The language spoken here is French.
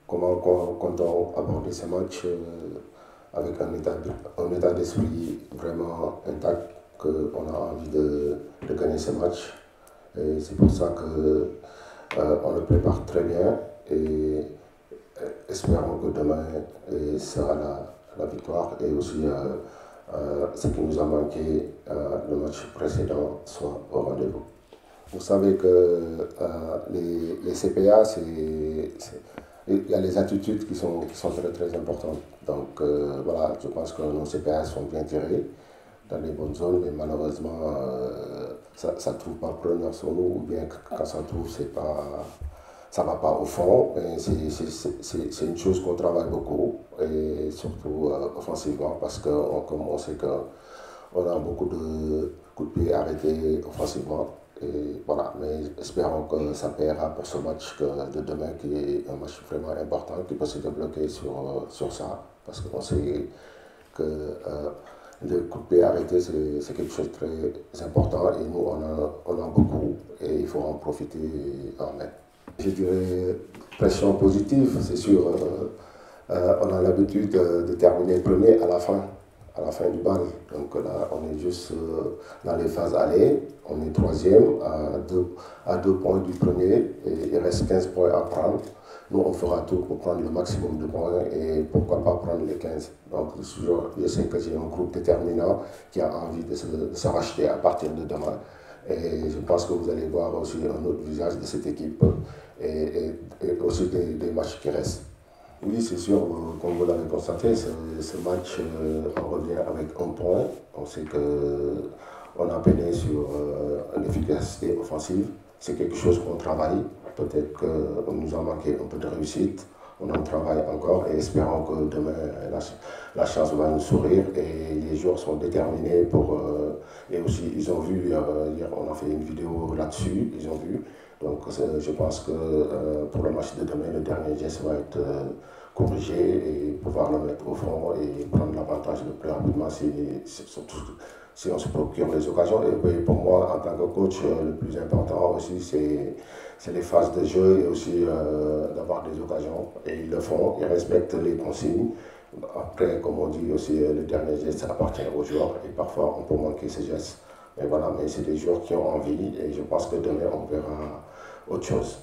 comment comptons aborder ce match avec un état d'esprit vraiment intact, qu'on a envie de gagner ce match. Et c'est pour ça que on le prépare très bien et espérons que demain sera la victoire et aussi ce qui nous a manqué le match précédent soit au rendez-vous. Vous savez que les CPA, il y a les attitudes qui sont très très importantes. Donc voilà, je pense que nos CPA sont bien tirés dans les bonnes zones, mais malheureusement, ça ne trouve pas preneur sur nous, ou bien quand ça trouve, ça ne va pas au fond. C'est une chose qu'on travaille beaucoup, et surtout offensivement, parce que comme on sait qu'on a beaucoup de coups de pied arrêtés offensivement. Et voilà, mais espérons que ça paiera pour ce match de demain, qui est un match vraiment important, qui peut se débloquer sur ça, parce qu'on sait que le coup de pied arrêté, c'est quelque chose de très important, et nous, on a beaucoup, et il faut en profiter et en mettre. Je dirais pression positive, c'est sûr. On a l'habitude de terminer premier à la fin du bal. Donc là, on est juste dans les phases aller. On est troisième à 2 points du premier, et il reste 15 points à prendre. Nous, on fera tout pour prendre le maximum de points et pourquoi pas prendre les 15. Donc je sais que j'ai un groupe déterminant qui a envie de se racheter à partir de demain. Et je pense que vous allez voir aussi un autre visage de cette équipe et aussi des matchs qui restent. Oui, c'est sûr, comme vous l'avez constaté, ce match, on revient avec un point. On sait qu'on a peiné sur l'efficacité offensive. C'est quelque chose qu'on travaille. Peut-être qu'on nous a manqué un peu de réussite. On en travaille encore et espérons que demain, la chance va nous sourire et les joueurs sont déterminés pour... et aussi, ils ont vu, hier on a fait une vidéo là-dessus, ils ont vu. Donc je pense que pour le match de demain, le dernier geste va être corrigé et pouvoir le mettre au fond et prendre l'avantage le plus rapidement, surtout si on se procure les occasions. Et puis pour moi, en tant que coach, le plus important aussi, c'est les phases de jeu et aussi d'avoir des occasions. Et ils le font, ils respectent les consignes. Après, comme on dit aussi, le dernier geste appartient aux joueurs et parfois on peut manquer ces gestes. Mais voilà, mais c'est des joueurs qui ont envie et je pense que demain on verra autre chose.